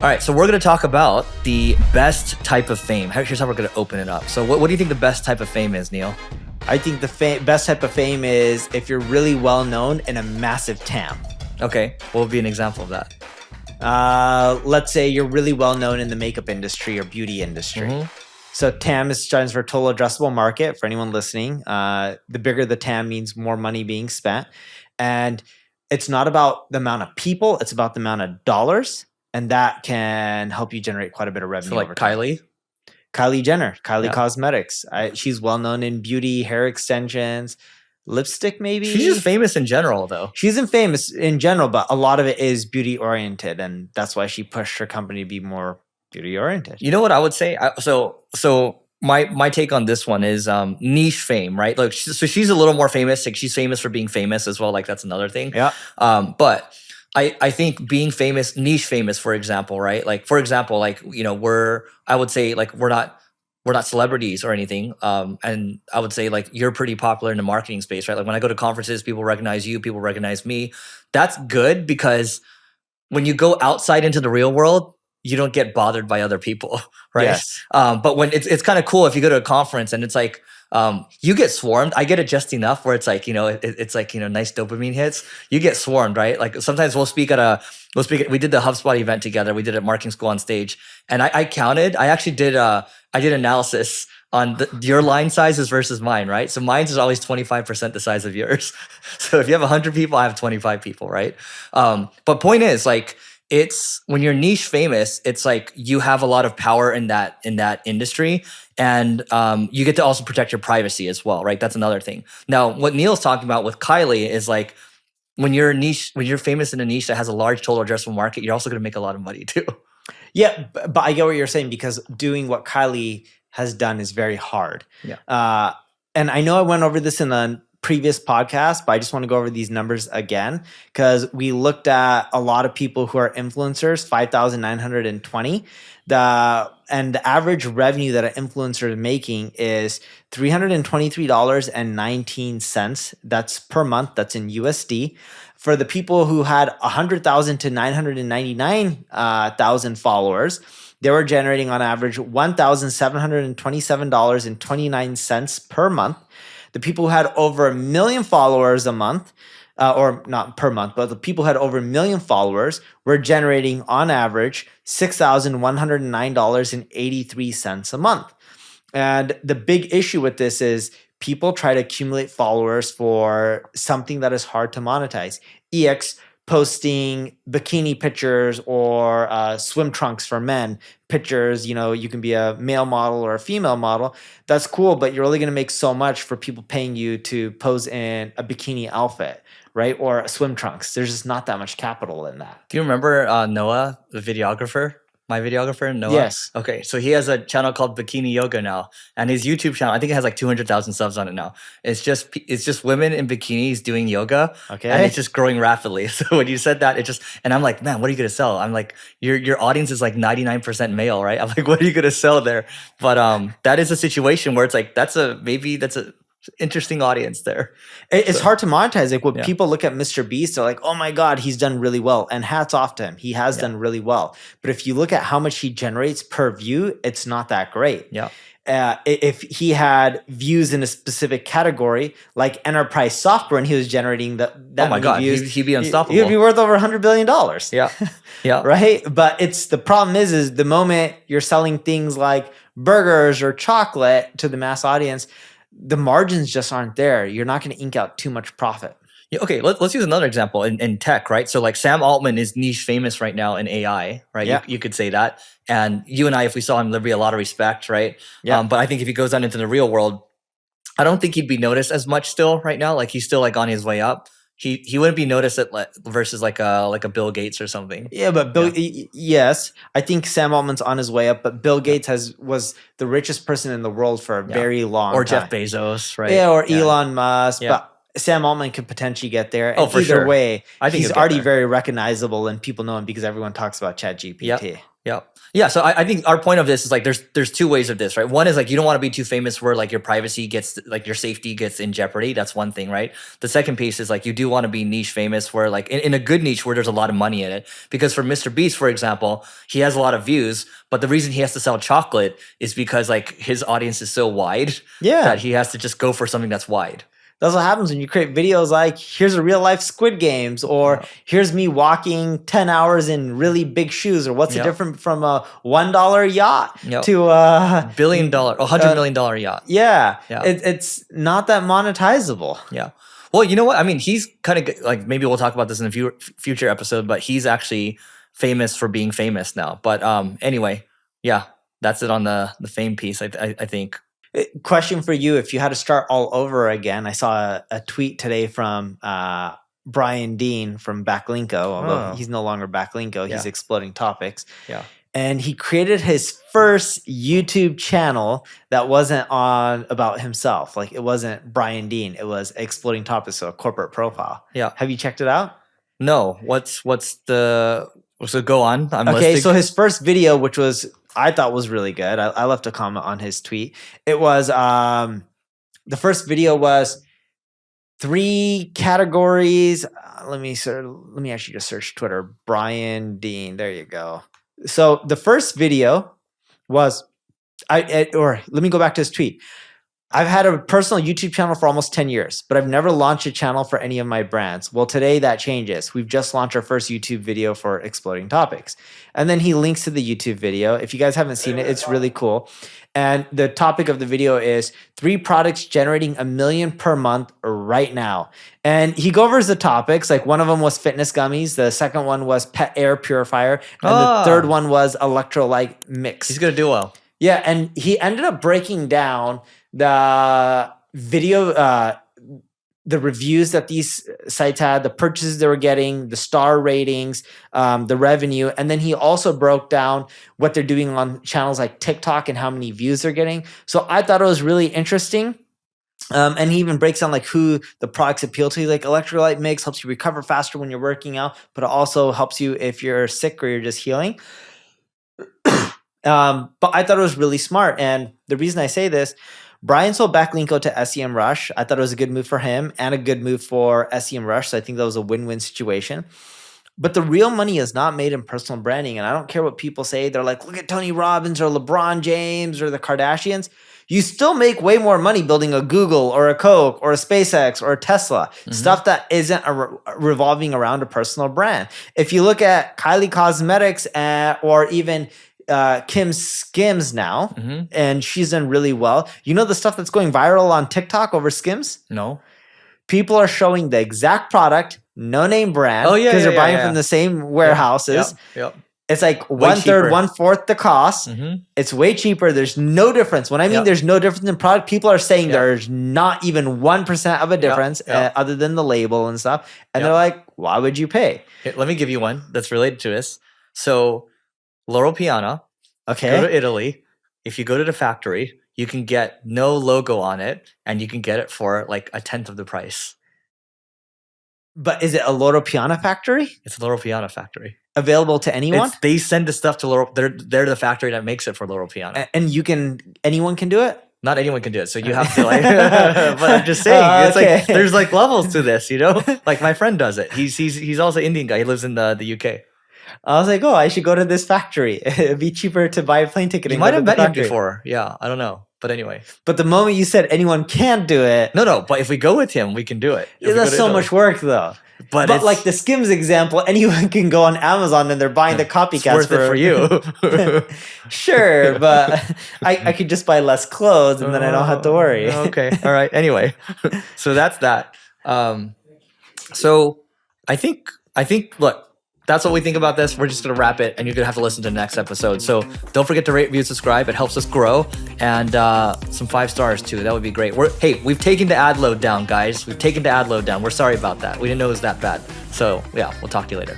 All right, so we're going to talk about the best type of fame. Here's how we're going to open it up. So what do you think the best type of fame is, Neil? I think the best type of fame is if you're really well known in a massive TAM. Okay, what would be an example of that? Let's say you're really well known in the makeup industry or beauty industry. So TAM stands for total addressable market for anyone listening. The bigger the TAM means more money being spent. And it's not about the amount of people, it's about the amount of dollars. And that can help you generate quite a bit of revenue. So like over time. Kylie Jenner, Kylie Cosmetics. She's well known in beauty, hair extensions, lipstick maybe. She's just famous in general though. She's famous in general, but a lot of it is beauty oriented. And that's why she pushed her company to be more beauty oriented. You know what I would say? So my take on this one is niche fame, right? Like, so she's a little more famous. Like she's famous for being famous as well. Like that's another thing. Yeah. But I think being famous, niche famous, for example, right? Like, for example, like, you know, I would say like, we're not celebrities or anything. And I would say like, you're pretty popular in the marketing space, right? Like when I go to conferences, people recognize you, people recognize me. That's good because when you go outside into the real world, you don't get bothered by other people, right? Yes. But when it's kind of cool if you go to a conference and it's like, you get swarmed. I get it just enough where it's like, you know, it's like, you know, nice dopamine hits. You get swarmed, right? Like sometimes we did the HubSpot event together. We did a marketing school on stage and I did analysis on your line sizes versus mine, right? So mine's is always 25% the size of yours. So if you have 100 people, I have 25 people, right? But point is like, it's when you're niche famous, it's like you have a lot of power in that industry, and you get to also protect your privacy as well, right? That's another thing. Now, what Neil's talking about with Kylie is like when you're famous in a niche that has a large total addressable market, you're also going to make a lot of money too. Yeah, but I get what you're saying because doing what Kylie has done is very hard. Yeah. And I know I went over this in the previous podcast, but I just want to go over these numbers again because we looked at a lot of people who are influencers, 5,920. And the average revenue that an influencer is making is $323.19. That's per month. That's in USD. For the people who had 100,000 to 999,000 followers, they were generating on average $1,727.29 per month. The people who had over 1 million followers a month, or not per month, but the people who had over 1 million followers were generating on average $6,109.83 a month. And the big issue with this is people try to accumulate followers for something that is hard to monetize. Posting bikini pictures or swim trunks for men pictures. You know, you can be a male model or a female model. That's cool, but you're only going to make so much for people paying you to pose in a bikini outfit, right? Or swim trunks. There's just not that much capital in that. Do you remember Noah, the videographer? My videographer, Noah? Yes. Okay, so he has a channel called Bikini Yoga now. And his YouTube channel, I think it has like 200,000 subs on it now. It's just women in bikinis doing yoga. Okay. And it's just growing rapidly. So when you said that, and I'm like, man, what are you going to sell? I'm like, your audience is like 99% male, right? I'm like, what are you going to sell there? But that is a situation where it's like, that's a interesting audience there. It's hard to monetize. Like when people look at Mr. Beast, they're like, oh my God, he's done really well. And hats off to him. He has done really well. But if you look at how much he generates per view, it's not that great. Yeah. If he had views in a specific category, like enterprise software, and he was generating that oh my God, views, he'd be unstoppable. He'd be worth over $100 billion. Yeah. Yeah. Right? But the problem is the moment you're selling things like burgers or chocolate to the mass audience, the margins just aren't there. You're not going to ink out too much profit. Yeah, okay, let's use another example in tech, right? So like Sam Altman is niche famous right now in AI, right? Yeah. You could say that. And you and I, if we saw him, there'd be a lot of respect, right? Yeah. But I think if he goes out into the real world, I don't think he'd be noticed as much still right now. Like he's still like on his way up. He wouldn't be noticed versus like a Bill Gates or something. Yeah, but yes, I think Sam Altman's on his way up, but Bill Gates was the richest person in the world for a very long time. Or Jeff Bezos, right? Yeah, or Elon Musk. Yeah. But Sam Altman could potentially get there. And Oh, for either sure. way, I think he's he'll get already there. very recognizable and people know him because everyone talks about ChatGPT. Yep. Yeah. So I think our point of this is like there's two ways of this, right? One is like you don't want to be too famous where like your privacy gets like your safety gets in jeopardy. That's one thing, right? The second piece is like you do want to be niche famous where like in a good niche where there's a lot of money in it. Because for Mr. Beast, for example, he has a lot of views, but the reason he has to sell chocolate is because like his audience is so wide that he has to just go for something that's wide. That's what happens when you create videos like, here's a real life Squid Games, or here's me walking 10 hours in really big shoes, or what's the difference from a $1 yacht to a $1 billion, $100 million yacht. It's not that monetizable. Yeah. Well, you know what? I mean, he's kind of like, maybe we'll talk about this in a future episode, but he's actually famous for being famous now. But anyway, yeah, that's it on the fame piece, I think. Question for you: if you had to start all over again, I saw a tweet today from Brian Dean from Backlinko, although he's no longer Backlinko, he's Exploding Topics. Yeah. And he created his first YouTube channel that wasn't about himself. Like it wasn't Brian Dean, it was Exploding Topics, so a corporate profile. Yeah. Have you checked it out? No. So go on. I'm okay, listening. So his first video, which I thought was really good. I left a comment on his tweet. It was the first video was 3 categories. Let me actually just search Twitter. Brian Dean. There you go. So the first video was let me go back to his tweet. I've had a personal YouTube channel for almost 10 years, but I've never launched a channel for any of my brands. Well, today that changes. We've just launched our first YouTube video for Exploding Topics. And then he links to the YouTube video. If you guys haven't seen it, it's really cool. And the topic of the video is 3 products generating $1 million per month right now. And he covers the topics. Like one of them was fitness gummies. The second one was pet air purifier. And the third one was electrolyte mix. He's going to do well. Yeah. And he ended up breaking down the video, the reviews that these sites had, the purchases they were getting, the star ratings, the revenue. And then he also broke down what they're doing on channels like TikTok and how many views they're getting. So I thought it was really interesting. And he even breaks down like who the products appeal to. Like electrolyte mix helps you recover faster when you're working out, but it also helps you if you're sick or you're just healing. But I thought it was really smart. And the reason I say this, Brian sold Backlinko to SEMrush. I thought it was a good move for him and a good move for SEMrush. So I think that was a win-win situation. But the real money is not made in personal branding. And I don't care what people say. They're like, look at Tony Robbins or LeBron James or the Kardashians. You still make way more money building a Google or a Coke or a SpaceX or a Tesla. Stuff that isn't revolving around a personal brand. If you look at Kylie Cosmetics or even Kim Skims now, and she's done really well. You know the stuff that's going viral on TikTok over Skims? No. People are showing the exact product, no name brand. Oh, yeah. Because they're buying from the same warehouses. Yep. It's like 1/3, 1/4 the cost. It's way cheaper. There's no difference. When I mean there's no difference in product, people are saying there's not even 1% of a difference other than the label and stuff. And they're like, why would you pay? Here, let me give you one that's related to this. So Loro Piana. Okay. Go to Italy. If you go to the factory, you can get no logo on it, and you can get it for like 1/10 of the price. But is it a Loro Piana factory? It's a Loro Piana factory. Available to anyone? They send the stuff to Loro. They're the factory that makes it for Loro Piana. And anyone can do it? Not anyone can do it. So you have to like. But I'm just saying, it's like there's like levels to this, you know. Like my friend does it. He's also an Indian guy. He lives in the UK. I was like, I should go to this factory. It'd be cheaper to buy a plane ticket. You might have met him before. Yeah, I don't know. But anyway. But the moment you said anyone can't do it. No. But if we go with him, we can do it. That's so much work, though. But like the Skims example, anyone can go on Amazon and they're buying the copycats. It's worth it for you. Sure, but I could just buy less clothes and then I don't have to worry. Okay. All right. Anyway, so that's that. So I think, look, that's what we think about this. We're just going to wrap it, and you're going to have to listen to the next episode. So don't forget to rate, review, subscribe. It helps us grow. And some 5 stars, too. That would be great. We've taken the ad load down, guys. We've taken the ad load down. We're sorry about that. We didn't know it was that bad. So, yeah, we'll talk to you later.